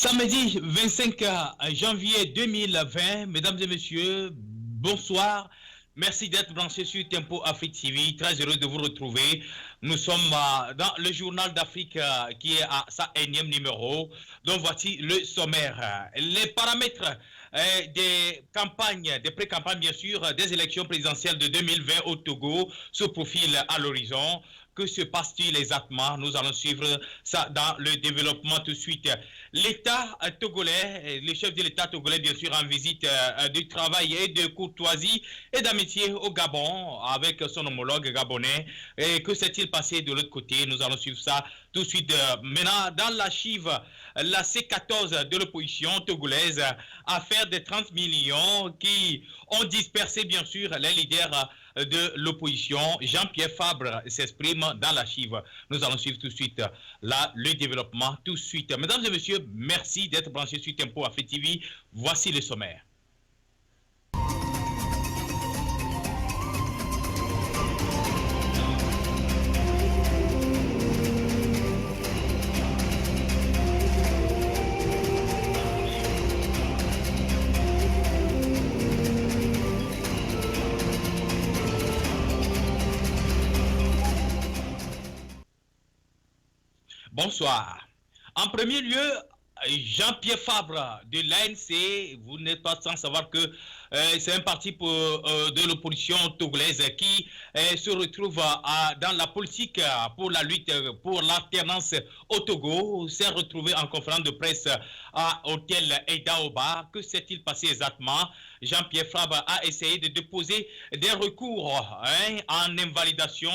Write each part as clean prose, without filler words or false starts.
Samedi 25 janvier 2020, mesdames et messieurs, bonsoir. Merci d'être branchés sur Tempo Afrique TV. Très heureux de vous retrouver. Nous sommes dans le journal d'Afrique qui est à sa énième numéro. Donc voici le sommaire. Les paramètres des campagnes, des pré-campagnes bien sûr, des élections présidentielles de 2020 au Togo se profilent à l'horizon. Que se passe-t-il exactement? Nous allons suivre ça dans le développement tout de suite. L'État togolais, le chef de l'État togolais, bien sûr, en visite de travail et de courtoisie et d'amitié au Gabon avec son homologue gabonais. Et que s'est-il passé de l'autre côté? Nous allons suivre ça tout de suite. Maintenant, dans l'archive, la C14 de l'opposition togolaise, affaire des 30 millions qui ont dispersé, bien sûr, les leaders de l'opposition. Jean-Pierre Fabre s'exprime dans l'archive. Nous allons suivre tout de suite là le développement tout de suite. Mesdames et messieurs, merci d'être branchés sur Tempo Afrique TV. Voici le sommaire. Bonsoir. En premier lieu, Jean-Pierre Fabre de l'ANC, vous n'êtes pas sans savoir que c'est un parti de l'opposition togolaise qui se retrouve dans la politique pour la lutte pour l'alternance au Togo, s'est retrouvé en conférence de presse à Hôtel Edaoba. Que s'est-il passé exactement? Jean-Pierre Fabre a essayé de déposer des recours en invalidation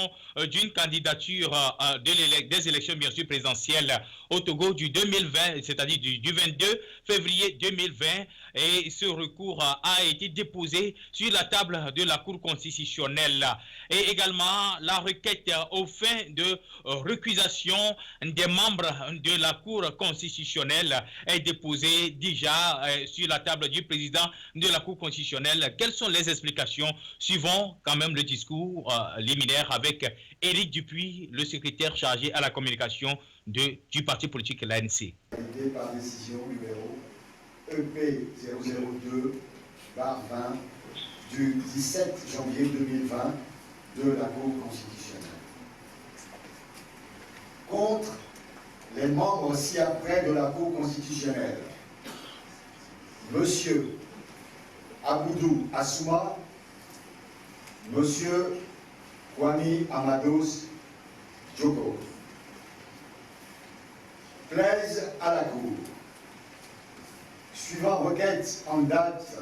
d'une candidature des élections bien sûr présidentielles au Togo du 2020, c'est-à-dire du 22 février 2020, et ce recours a été déposé sur la table de la Cour constitutionnelle. Et également la requête aux fins de récusation des membres de la Cour constitutionnelle est déposée déjà sur la table du président de la Cour constitutionnelle. Quelles sont les explications? Suivons quand même le discours liminaire avec Éric Dupuis, le secrétaire chargé à la communication du parti politique l'ANC. Par décision numéro EP 002/20 du 17 janvier 2020 de la Cour constitutionnelle. Contre les membres ci-après de la Cour constitutionnelle, Monsieur Aboudou Assouma, Monsieur Kwame Amados Djoko, plaise à la Cour. Suivant requête en date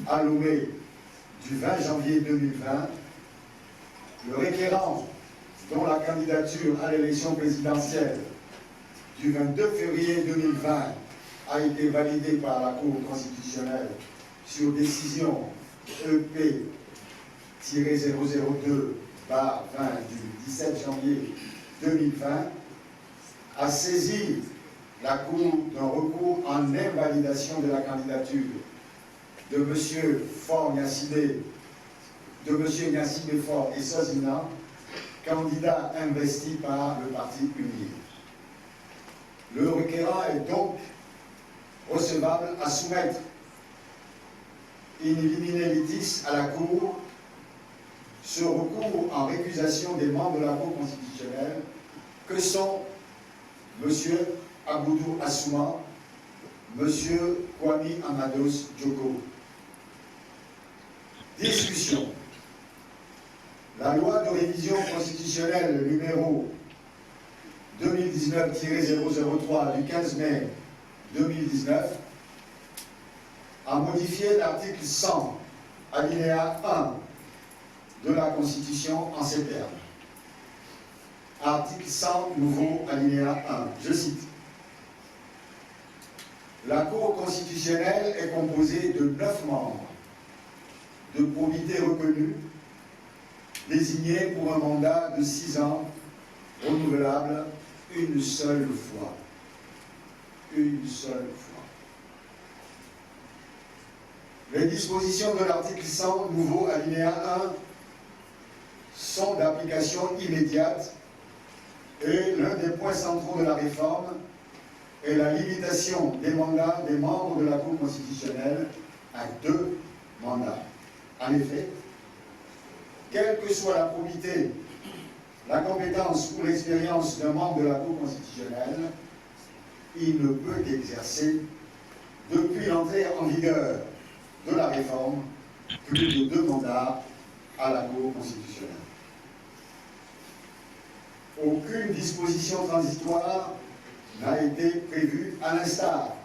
à Lomé du 20 janvier 2020, le requérant dont la candidature à l'élection présidentielle du 22 février 2020 a été validée par la Cour constitutionnelle sur décision EP-002/20 du 17 janvier 2020, a saisi la Cour d'un recours en invalidation de la candidature de M. Gnassimé Faure et Sozina, candidat investi par le parti unique. Le requérant est donc recevable à soumettre in limine litis à la Cour ce recours en récusation des membres de la Cour constitutionnelle que sont M. Aboudou Assouma, M. Kwame Amados Djoko. Discussion. La loi de révision constitutionnelle numéro 2019-003 du 15 mai 2019 a modifié l'article 100, alinéa 1 de la Constitution en ces termes. Article 100, nouveau alinéa 1, je cite. La Cour constitutionnelle est composée de 9 membres de probité reconnus, désignés pour un mandat de 6 ans, renouvelable une seule fois. Une seule fois. Les dispositions de l'article 100, nouveau alinéa 1, sont d'application immédiate et l'un des points centraux de la réforme est la limitation des mandats des membres de la Cour constitutionnelle à 2 mandats. En effet, quelle que soit la probité, la compétence ou l'expérience d'un membre de la Cour constitutionnelle, il ne peut exercer, depuis l'entrée en vigueur de la réforme, plus de 2 mandats à la Cour constitutionnelle. Aucune disposition transitoire n'a été prévue, à l'instar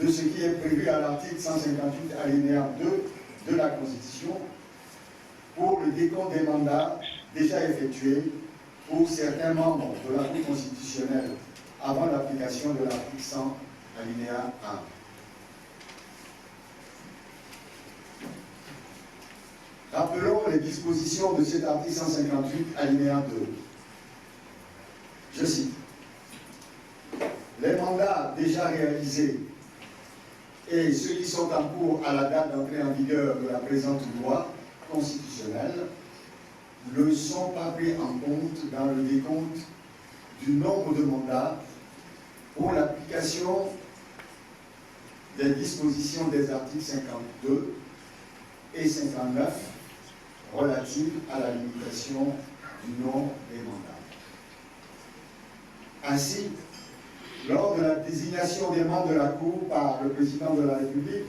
de ce qui est prévu à l'article 158 alinéa 2 de la Constitution pour le décompte des mandats déjà effectués pour certains membres de la Cour constitutionnelle avant l'application de l'article 100 alinéa 1. Rappelons les dispositions de cet article 158 alinéa 2. Je cite. Les mandats déjà réalisés et ceux qui sont en cours à la date d'entrée en vigueur de la présente loi constitutionnelle ne sont pas pris en compte dans le décompte du nombre de mandats pour l'application des dispositions des articles 52 et 59 relatives à la limitation du nombre des mandats. Ainsi, lors de la désignation des membres de la Cour par le président de la République,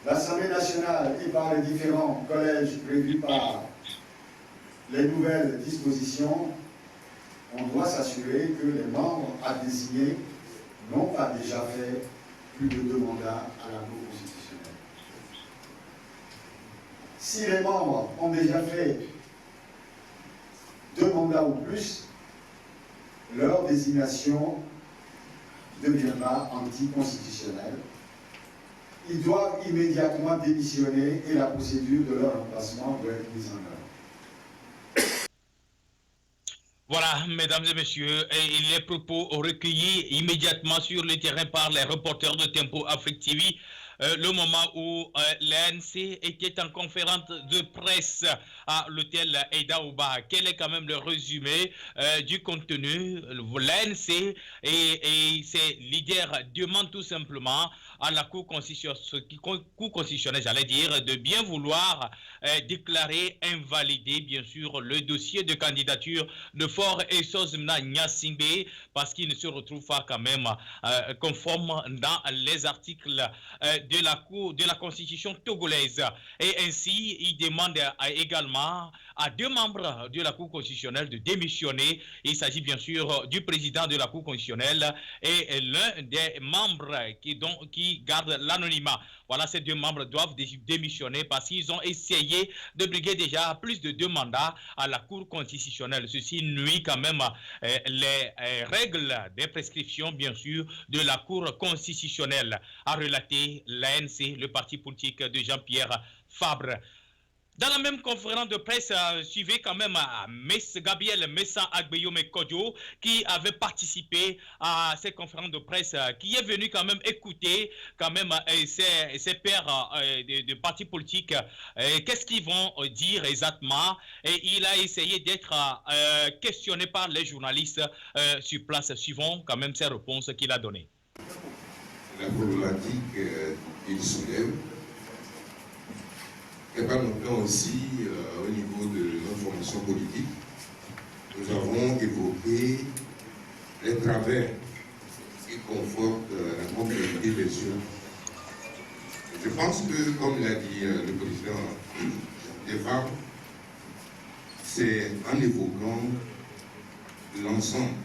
l'Assemblée nationale et par les différents collèges prévus par les nouvelles dispositions, on doit s'assurer que les membres à désigner n'ont pas déjà fait plus de 2 mandats à la Cour constitutionnelle. Si les membres ont déjà fait 2 mandats ou plus, leur désignation deviendra anticonstitutionnelle. Ils doivent immédiatement démissionner et la procédure de leur remplacement doit être mise en œuvre. Voilà, mesdames et messieurs, et les propos recueillis immédiatement sur le terrain par les reporters de Tempo Afrique TV, le moment où l'ANC était en conférence de presse à l'hôtel Edaouba. Quel est quand même le résumé du contenu? L'ANC et ses leaders demandent tout simplement à la Cour constitutionnelle, j'allais dire, de bien vouloir déclarer invalider, bien sûr, le dossier de candidature de Faure et Sozmna Nyasingbe, parce qu'il ne se retrouve pas quand même conforme dans les articles de la Cour, de la Constitution togolaise. Et ainsi, il demande également à 2 membres de la Cour constitutionnelle de démissionner. Il s'agit bien sûr du président de la Cour constitutionnelle et l'un des membres qui garde l'anonymat. Voilà, ces 2 membres doivent démissionner parce qu'ils ont essayé de briguer déjà plus de 2 mandats à la Cour constitutionnelle. Ceci nuit quand même les règles des prescriptions, bien sûr, de la Cour constitutionnelle, a relaté l'ANC, le parti politique de Jean-Pierre Fabre. Dans la même conférence de presse, suivez quand même Gabriel Messa Agbeyome Kodjo, qui avait participé à cette conférence de presse, qui est venu quand même écouter quand même ses pairs de partis politiques, qu'est-ce qu'ils vont dire exactement. Et il a essayé d'être questionné par les journalistes sur place. Suivons quand même ses réponses qu'il a données. La problématique qu'il soulève et pas longtemps aussi au niveau de notre formation politique, nous avons évoqué les travers qui confortent la complexité des yeux. Je pense que, comme l'a dit le président Jean-Pierre, c'est en évoquant l'ensemble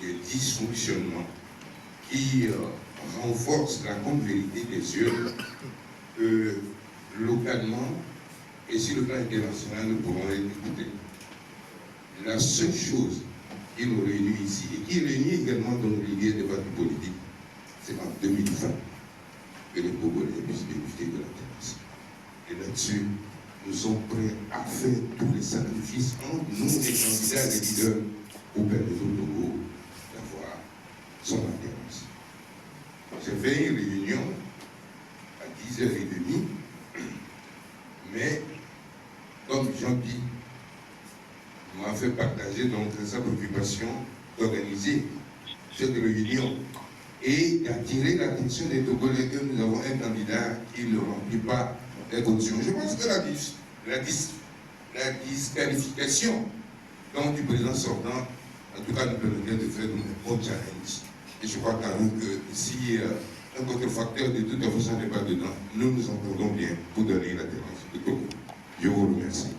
des dysfonctionnements qui renforcent la complexité des yeux que localement et sur le plan international, nous pourrons être écoutés. La seule chose qui nous réunit ici et qui réunit également dans nos liens de débat politique, c'est en 2020 que les Congolais puissent bénéficier de la démocratie. Et là-dessus, nous sommes prêts à faire tous les sacrifices entre nous, les candidats et les leaders, pour permettre au Togo d'avoir son alternance. J'ai fait une réunion à 10h30. Mais, comme Jean-Pierre m'a fait partager donc sa préoccupation d'organiser cette réunion et d'attirer l'attention des Togolais que nous avons un candidat qui ne remplit pas les conditions. Je pense que la disqualification donc, du président sortant, en tout cas, nous permettrait de faire un bon challenge. Et je crois quand même que si un contrefacteur de toute façon n'est pas dedans, nous nous entendons bien pour donner la défense de Togo. Je vous remercie.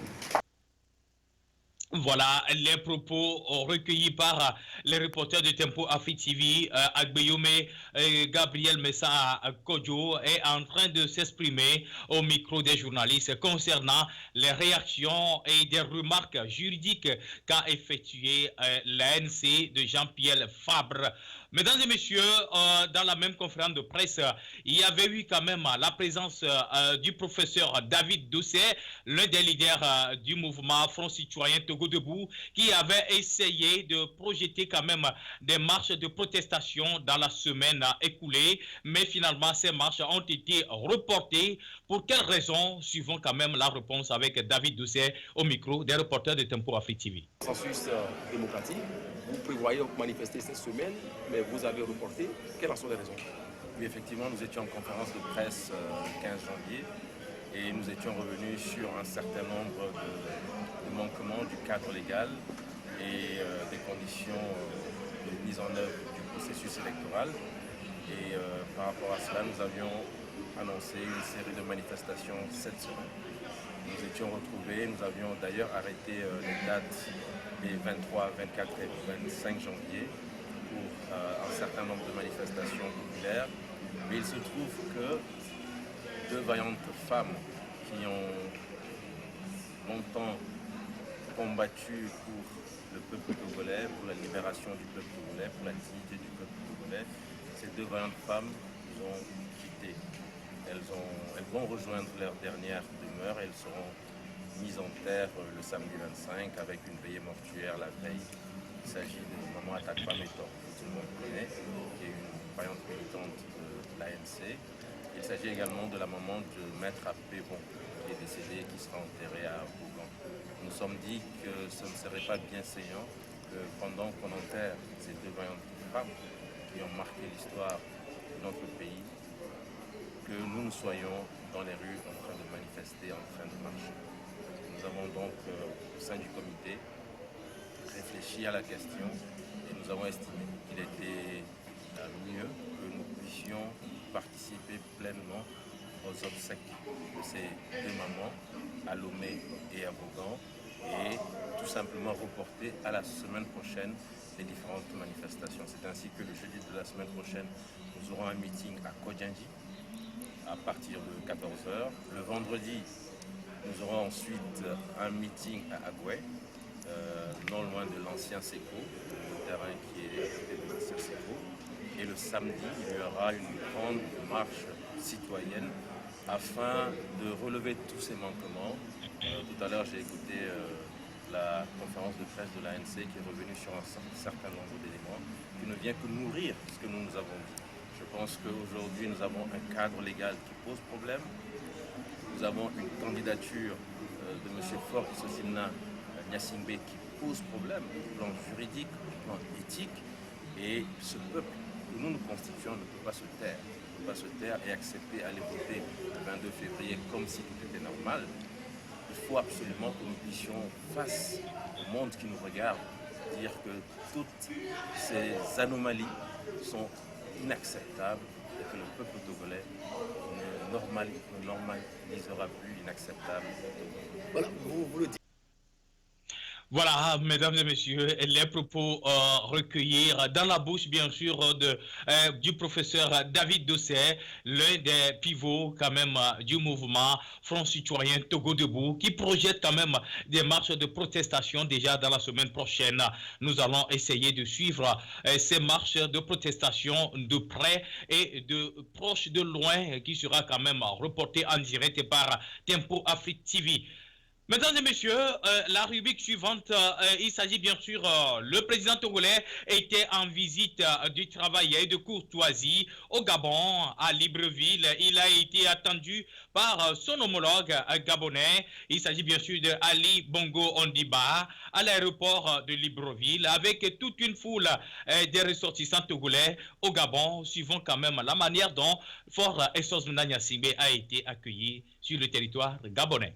Voilà les propos recueillis par les reporters de Tempo Afrique TV. Agbeyome Gabriel Messa Kodjo est en train de s'exprimer au micro des journalistes concernant les réactions et des remarques juridiques qu'a effectué l'ANC de Jean-Pierre Fabre. Mesdames et messieurs, dans la même conférence de presse, il y avait eu quand même la présence du professeur David Doucet, l'un des leaders du mouvement Front Citoyen Togo Debout, qui avait essayé de projeter quand même des marches de protestation dans la semaine écoulée, mais finalement ces marches ont été reportées. Pour quelles raisons? Suivons quand même la réponse avec David Doucet au micro des reporters de Tempo Afrique TV. Consensus démocratique, vous prévoyez manifester cette semaine, mais vous avez reporté. Quelles en sont les raisons? Oui, effectivement, nous étions en conférence de presse le 15 janvier et nous étions revenus sur un certain nombre de manquements du cadre légal et des conditions de mise en œuvre du processus électoral. Et par rapport à cela, nous avions annoncé une série de manifestations cette semaine. Nous étions retrouvés, nous avions d'ailleurs arrêté les dates les 23, 24 et 25 janvier pour un certain nombre de manifestations populaires. Mais il se trouve que deux vaillantes femmes qui ont longtemps combattu pour le peuple togolais, pour la libération du peuple togolais, pour la dignité du peuple togolais, ces deux vaillantes femmes nous ont quittés. Elles vont rejoindre leur dernière demeure et elles seront mises en terre le samedi 25 avec une veillée mortuaire la veille. Il s'agit de maman Atakpa Métor, que tout le monde connaît, qui est une vaillante militante de l'ANC. Il s'agit également de la maman de Maître Apébon, qui est décédé, qui sera enterré à Bougan. Nous nous sommes dit que ce ne serait pas bien saillant que pendant qu'on enterre ces deux vaillantes femmes qui ont marqué l'histoire de notre pays, que nous soyons dans les rues en train de manifester, en train de marcher. Nous avons donc, au sein du comité, réfléchi à la question et nous avons estimé qu'il était mieux que nous puissions participer pleinement aux obsèques de ces deux mamans, à Lomé et à Bougan, et tout simplement reporter à la semaine prochaine les différentes manifestations. C'est ainsi que le jeudi de la semaine prochaine, nous aurons un meeting à Kodjanji à partir de 14h. Le vendredi, nous aurons ensuite un meeting à Agoué, non loin de l'ancien SECO, le terrain qui est à côté de l'ancien SECO. Et le samedi, il y aura une grande marche citoyenne afin de relever tous ces manquements. Tout à l'heure, j'ai écouté la conférence de presse de l'ANC qui est revenue sur un certain nombre d'éléments qui ne vient que nourrir ce que nous nous avons dit. Je pense qu'aujourd'hui, nous avons un cadre légal qui pose problème. Nous avons une candidature de M. Fort Sosina Nyasingbe qui pose problème au plan juridique, au plan éthique. Et ce peuple que nous nous constituons ne peut pas se taire. Ne peut pas se taire et accepter aller voter le 22 février comme si tout était normal. Il faut absolument que nous puissions, face au monde qui nous regarde, dire que toutes ces anomalies sont inacceptables et que le peuple togolais ne normalisera plus l'inacceptable. Voilà, vous le dites. Voilà, mesdames et messieurs, les propos recueillis dans la bouche, bien sûr, du professeur David Doucet, l'un des pivots quand même du mouvement Front Citoyen Togo Debout, qui projette quand même des marches de protestation déjà dans la semaine prochaine. Nous allons essayer de suivre ces marches de protestation de près et de proche de loin, qui sera quand même reportées en direct par Tempo Afrique TV. Mesdames et messieurs, la rubrique suivante, il s'agit bien sûr, le président togolais était en visite du travail et de courtoisie au Gabon, à Libreville. Il a été attendu par son homologue gabonais. Il s'agit bien sûr de Ali Bongo Ondiba à l'aéroport de Libreville avec toute une foule des ressortissants togolais au Gabon, suivant quand même la manière dont Fort Essos-Mna Gnassingbé a été accueilli sur le territoire gabonais.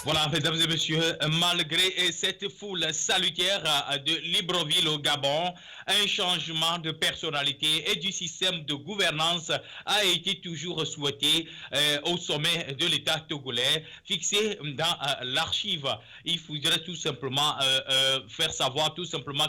Voilà, mesdames et messieurs, malgré cette foule salutaire de Libreville au Gabon, un changement de personnalité et du système de gouvernance a été toujours souhaité au sommet de l'État togolais, fixé dans l'archive. Il faudrait tout simplement faire savoir tout simplement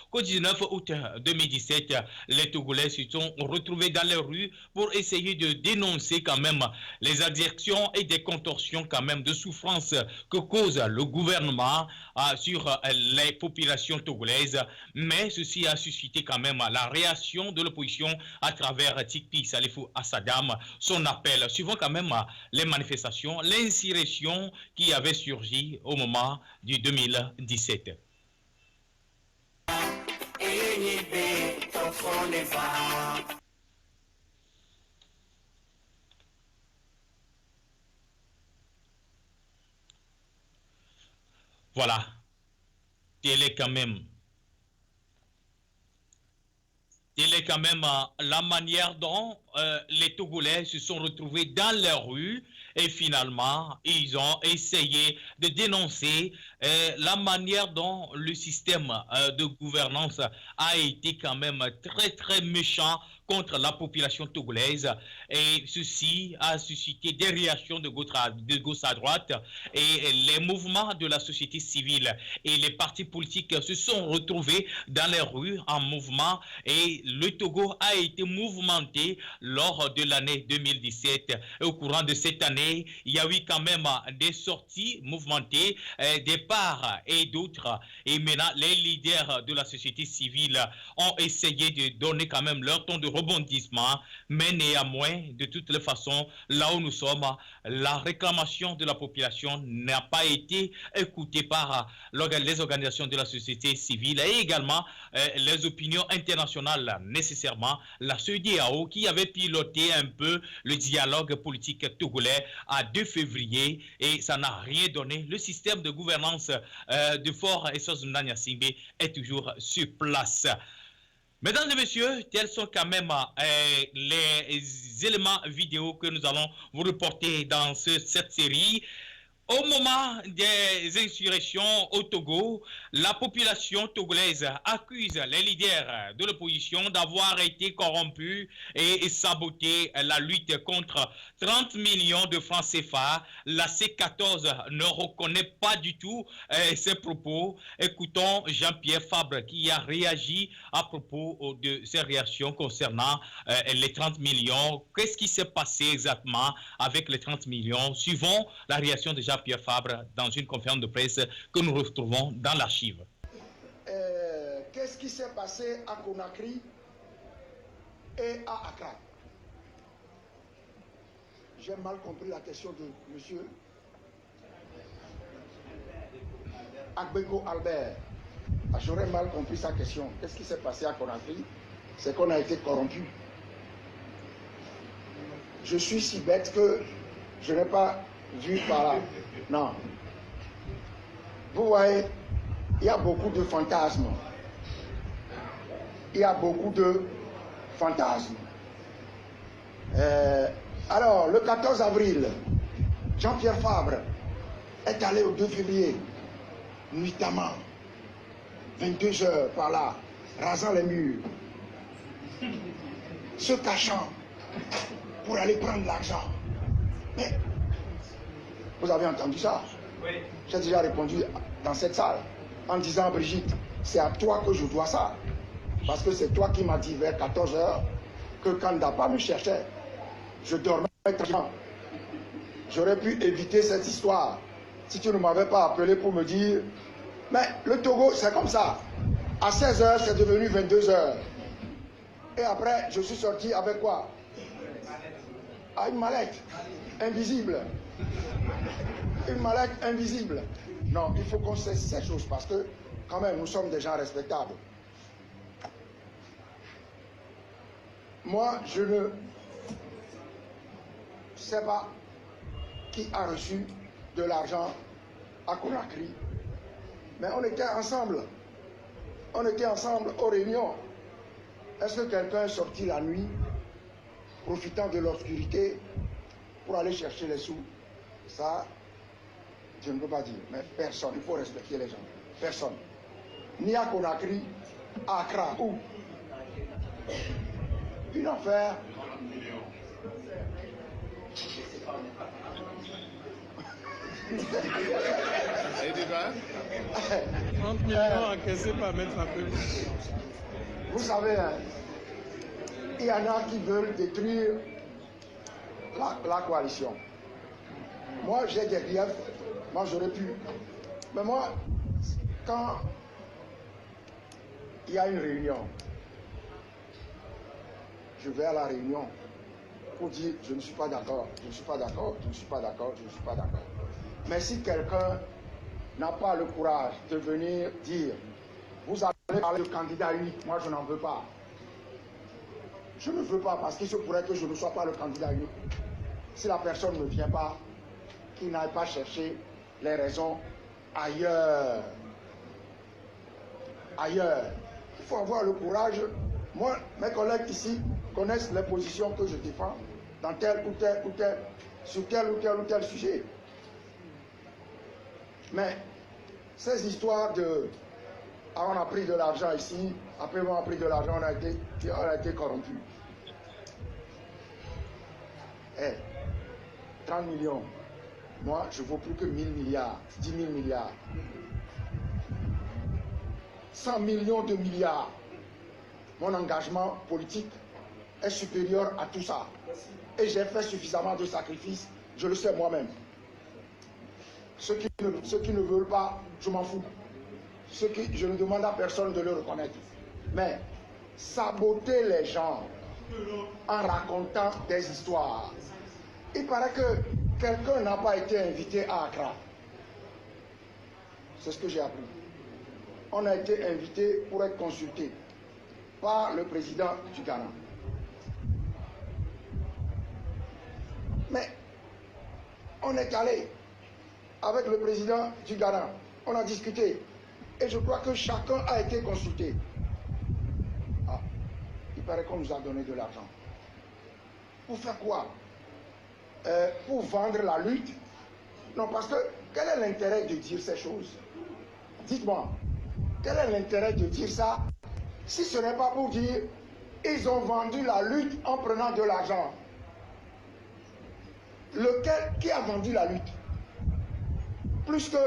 qu'au 19 août 2017, les Togolais se sont retrouvés dans les rues pour essayer de dénoncer quand même les exactions et des contorsions quand même de souffrance que cause le gouvernement sur les populations togolaises. Mais ceci a suscité quand même la réaction de l'opposition à travers Tikpi Salifou Assadam, son appel, suivant quand même les manifestations, l'insurrection qui avait surgi au moment du 2017. Voilà, telle est quand même la manière dont les Togolais se sont retrouvés dans les rues et finalement, ils ont essayé de dénoncer la manière dont le système de gouvernance a été quand même très très méchant contre la population togolaise, et ceci a suscité des réactions de gauche à droite, et les mouvements de la société civile et les partis politiques se sont retrouvés dans les rues en mouvement, et le Togo a été mouvementé lors de l'année 2017. Et au courant de cette année, il y a eu quand même des sorties mouvementées, des parts et d'autres, et maintenant les leaders de la société civile ont essayé de donner quand même leur ton de rebondissement, mais néanmoins, de toutes les façons, là où nous sommes, la réclamation de la population n'a pas été écoutée par les organisations de la société civile et également les opinions internationales, nécessairement la CEDEAO qui avait piloter un peu le dialogue politique togolais à 2 février et ça n'a rien donné. Le système de gouvernance de Fort Essos-Nda Gnassingbé est toujours sur place. Mesdames et messieurs, tels sont quand même les éléments vidéo que nous allons vous reporter dans cette série. Au moment des insurrections au Togo, la population togolaise accuse les leaders de l'opposition d'avoir été corrompus et saboter la lutte contre 30 millions de francs CFA. La C14 ne reconnaît pas du tout ces propos. Écoutons Jean-Pierre Fabre qui a réagi à propos de ces réactions concernant les 30 millions. Qu'est-ce qui s'est passé exactement avec les 30 millions? Suivons la réaction de Jean-Pierre Fabre dans une conférence de presse que nous retrouvons dans l'archive. Qu'est-ce qui s'est passé à Conakry et à Accra? J'ai mal compris la question de monsieur Agbeko Albert. J'aurais mal compris sa question. Qu'est-ce qui s'est passé à Conakry? C'est qu'on a été corrompu. Je suis si bête que je n'ai pas vu par là. Non. Vous voyez, il y a beaucoup de fantasmes. Il y a beaucoup de fantasmes. Alors, le 14 avril, Jean-Pierre Fabre est allé au 2 février, nuitamment, 22 h par là, rasant les murs, se cachant pour aller prendre l'argent. Mais, vous avez entendu ça? Oui. J'ai déjà répondu dans cette salle en disant, Brigitte, c'est à toi que je dois ça. Parce que c'est toi qui m'as dit vers 14 h que quand Dapa me cherchait, je dormais tranquillement. J'aurais pu éviter cette histoire si tu ne m'avais pas appelé pour me dire, mais le Togo, c'est comme ça. À 16 h, c'est devenu 22 h. Et après, je suis sorti avec quoi? À une mallette invisible. Une mallette invisible. Non, il faut qu'on cesse ces choses parce que, quand même, nous sommes des gens respectables. Moi, je ne sais pas qui a reçu de l'argent à Conakry. Mais on était ensemble. On était ensemble aux réunions. Est-ce que quelqu'un est sorti la nuit, profitant de l'obscurité, pour aller chercher les sous? Ça, je ne peux pas dire. Mais personne. Il faut respecter les gens. Personne. Ni à Conakry, à Accra, où? Une affaire. Et du bas 30 millions encaissés par Maître Appel. Vous savez, hein, il y en a qui veulent détruire la coalition. Moi, j'ai des griefs. Moi, j'aurais pu. Mais moi, quand il y a une réunion, je vais à la réunion pour dire je ne suis pas d'accord, je ne suis pas d'accord, je ne suis pas d'accord, je ne suis pas d'accord. Mais si quelqu'un n'a pas le courage de venir dire vous allez parler de candidat unique, moi je n'en veux pas. Je ne veux pas parce qu'il se pourrait que je ne sois pas le candidat unique. Si la personne ne vient pas, qu'il n'aille pas chercher les raisons ailleurs. Ailleurs. Il faut avoir le courage. Moi, mes collègues ici connaissent les positions que je défends dans tel ou tel ou tel, sur tel ou tel sujet. Mais ces histoires de ah, on a pris de l'argent ici, après on a pris de l'argent, on a été corrompu. 30 millions. Moi, je ne vaux plus que 1000 milliards, 10 000 milliards. 100 millions de milliards. Mon engagement politique est supérieur à tout ça. Et j'ai fait suffisamment de sacrifices, je le sais moi-même. Ceux qui ne veulent pas, je m'en fous. Je ne demande à personne de le reconnaître. Mais saboter les gens en racontant des histoires. Il paraît que quelqu'un n'a pas été invité à Accra. C'est ce que j'ai appris. On a été invité pour être consulté par le président du Ghana. Mais on est allé avec le président du Ghana, on a discuté, et je crois que chacun a été consulté. Ah, il paraît qu'on nous a donné de l'argent. Pour faire quoi? Pour vendre la lutte? Non, parce que quel est l'intérêt de dire ces choses? Dites-moi, quel est l'intérêt de dire ça si ce n'est pas pour dire ils ont vendu la lutte en prenant de l'argent? Qui a vendu la lutte? Plus que...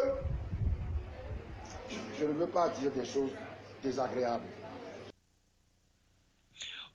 Je ne veux pas dire des choses désagréables.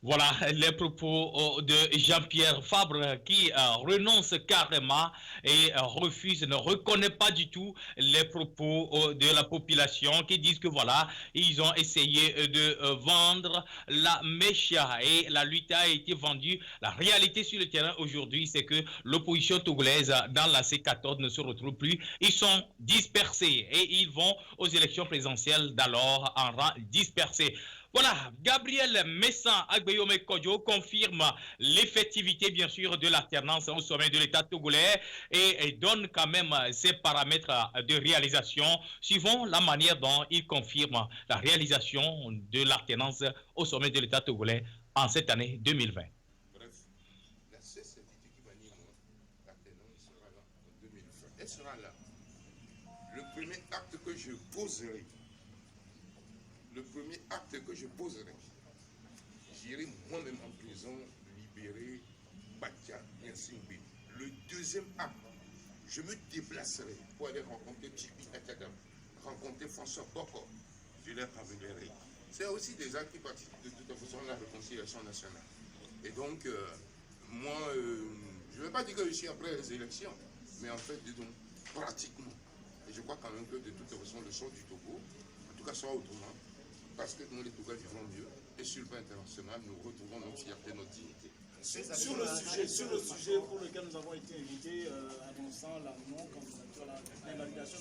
Voilà les propos de Jean-Pierre Fabre qui renonce carrément et refuse, ne reconnaît pas du tout les propos de la population qui disent que voilà, ils ont essayé de vendre la mèche et la lutte a été vendue. La réalité sur le terrain aujourd'hui, c'est que l'opposition togolaise dans la C14 ne se retrouve plus. Ils sont dispersés et ils vont aux élections présidentielles d'alors en rang dispersé. Voilà, Gabriel Messa Agbeyome Kodjo confirme l'effectivité bien sûr de l'alternance au sommet de l'État togolais et donne quand même ses paramètres de réalisation suivant la manière dont il confirme la réalisation de l'alternance au sommet de l'État togolais en cette année 2020. Bref, la CCTT qui va nier l'alternance sera là en 2020. Elle sera là. Le premier acte que je poserai, j'irai moi-même en prison libérer Batia Nyasimbe. Le deuxième acte, je me déplacerai pour aller rencontrer Tipi Atadam, rencontrer François Boko. Je les ramènerai. C'est aussi des actes qui participent de toute façon à la réconciliation nationale. Et donc, moi, je ne vais pas dire que je suis après les élections, mais en fait, disons, pratiquement. Et je crois quand même que de toute façon, le sort du Togo, en tout cas, sera autrement. Parce que nous, les Togolais, vivons mieux. Et sur le plan international, nous retrouvons notre fierté, notre dignité. Sur le sujet pour lequel nous avons été invités, annonçant la non-candidature à l'invalidation.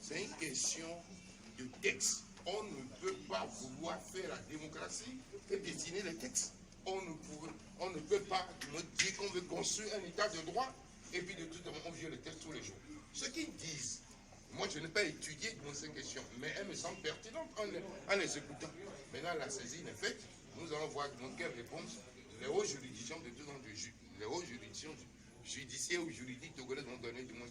C'est une question de texte. On ne peut pas vouloir faire la démocratie et dessiner les textes. On ne peut pas dire qu'on veut construire un état de droit et puis de tout le monde, on viole les textes tous les jours. Ce qu'ils disent, moi, je n'ai pas étudié dans ces questions, mais elles me semblent pertinentes en les écoutant. Maintenant, la saisine est faite. Nous allons voir dans quelle réponse les hautes juridictions judiciaires ou juridiques togolaises vont donner du moins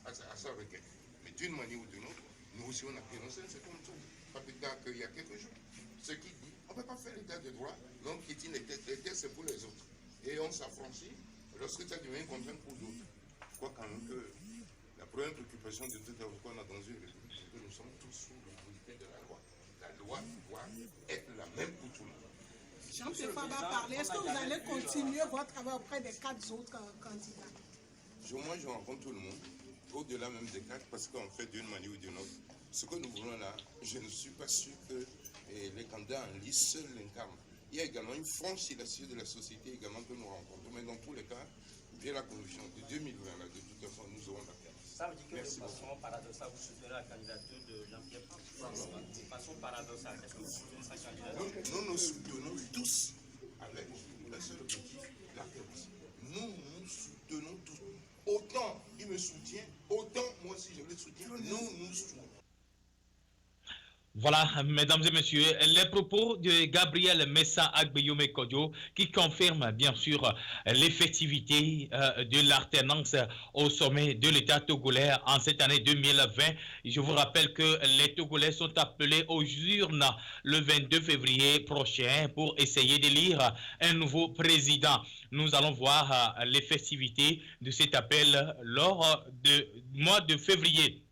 à sa requête. Mais d'une manière ou d'une autre, nous aussi, on a dénoncé, c'est comme tout. Pas plus tard qu'il y a quelques jours. Ce qui dit, on ne peut pas faire l'état de droit, donc piétine les textes, c'est pour les autres. Et on s'affranchit lorsque ça devient une contrainte pour d'autres. Je crois quand même que la première préoccupation de tout avocat qu'on a dans une république, c'est que nous sommes tous sous l'autorité de la loi. La loi doit être la même pour tout le monde. Jean-Pierre Fabre a parlé. Est-ce que vous allez continuer votre travail auprès des 4 autres candidats? Moi, je rencontre tout le monde, au-delà même des 4, parce qu'en fait, d'une manière ou d'une autre, ce que nous voulons là, je ne suis pas sûr que les candidats en lice seuls l'incarnent. Il y a également une frange élastique de la société également que nous rencontrons. Mais dans tous les cas, j'ai la conviction de 2020, là, de toute façon, nous aurons la place. Ça veut dire que de façon paradoxale, vous soutenez la candidature de Jean-Pierre Fabre. De façon paradoxale, est-ce que vous soutenez sa candidature? Nous nous soutenons tous avec un seul objectif, la paix. Nous nous soutenons tous. Autant il me soutient, autant moi aussi je le soutiens. Nous nous soutenons. Voilà, mesdames et messieurs, les propos de Gabriel Messa Agbeyome Kodjo qui confirme bien sûr l'effectivité de l'alternance au sommet de l'État togolais en cette année 2020. Je vous rappelle que les Togolais sont appelés aux urnes le 22 février prochain pour essayer d'élire un nouveau président. Nous allons voir l'effectivité de cet appel lors du mois de février.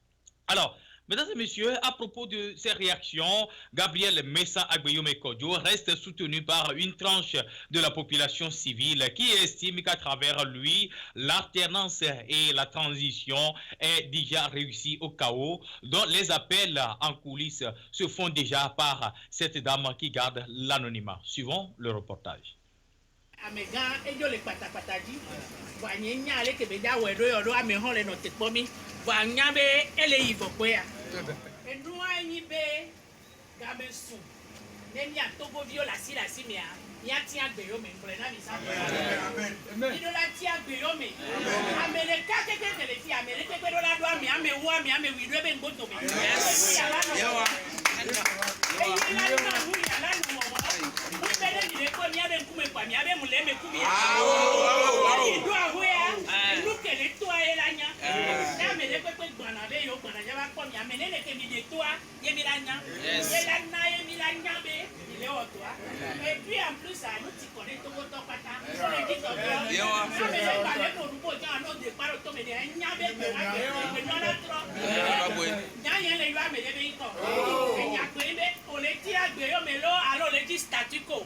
Alors, mesdames et messieurs, à propos de ces réactions, Gabriel Messa Agbeyome Kodjo reste soutenu par une tranche de la population civile qui estime qu'à travers lui, l'alternance et la transition est déjà réussie au chaos, dont les appels en coulisses se font déjà par cette dame qui garde l'anonymat. Suivons le reportage. Amega ejo le patapataji wanye nyale ke beja wedo yodo amehon le no tekpomi wanya be ele ivokwe ya enua nyi be gabe su nemi atogo viola sila simia ya tia gbeyo me pour na bisa amen ido la tia gbeyo me amele ka ke le fi amele ke do la do ami ame wo ami ame wi do be ngoto me ya la no e la no hu ya la no mo mo be le ni le ko mi abe nkume kwa mi abe mule me kubi do ahu ya lu ke le to e la nya na amele pe gbana be yo gbana ja ba ko mi amele le ke mi de to ye mi la nya ye la na ye mi la nya be il est au toi et puis en plus ça nous tu connais tout votre pata on le dit comme ça mais les balais pour nous poser un autre départ auto mais des nyabé que non la trop nya yen le yo amele be ko e nya pe be on le dit agbeyo mais lo alors le dit statu quo.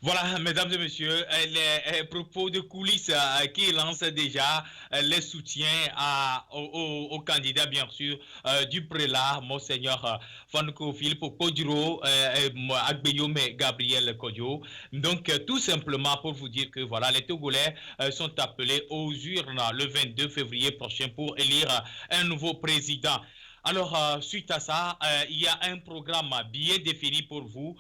Voilà, mesdames et messieurs, les propos de coulisses qui lancent déjà les soutiens au candidat, bien sûr, du prélat, Monseigneur Fanouko Philippe Kodjiro, Agbeyome Gabriel Kodjo. Donc, tout simplement pour vous dire que voilà, les Togolais sont appelés aux urnes le 22 février prochain pour élire un nouveau président. Alors, suite à ça, il y a un programme bien défini pour vous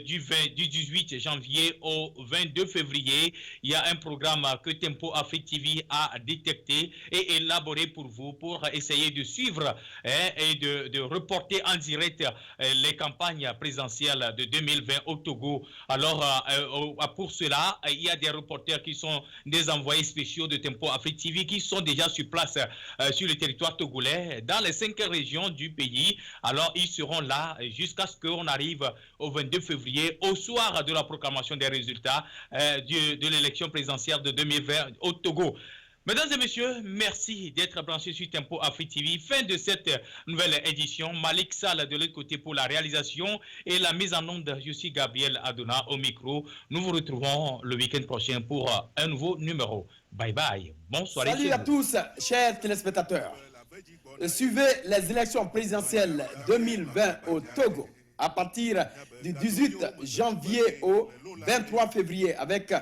du 18 janvier au 22 février. Il y a un programme que Tempo Afrique TV a détecté et élaboré pour vous pour essayer de suivre et de reporter en direct les campagnes présidentielles de 2020 au Togo. Alors, pour cela, il y a des reporters qui sont des envoyés spéciaux de Tempo Afrique TV qui sont déjà sur place sur le territoire togolais dans les 5 régions du pays. Alors, ils seront là jusqu'à ce qu'on arrive au 22 février, au soir de la proclamation des résultats de l'élection présidentielle de 2020 au Togo. Mesdames et messieurs, merci d'être branchés sur Tempo Afrique TV. Fin de cette nouvelle édition. Malik Sall de l'autre côté pour la réalisation et la mise en onde. Je suis Gabriel Adona au micro. Nous vous retrouvons le week-end prochain pour un nouveau numéro. Bye bye. Bonsoir. Salut à tous, chers téléspectateurs. Suivez les élections présidentielles 2020 au Togo à partir du 18 janvier au 23 février avec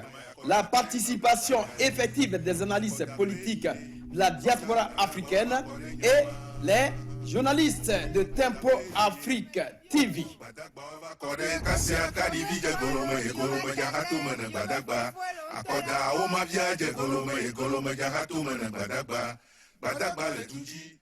la participation effective des analystes politiques de la diaspora africaine et les journalistes de Tempo Afrique TV. Badagba le tuji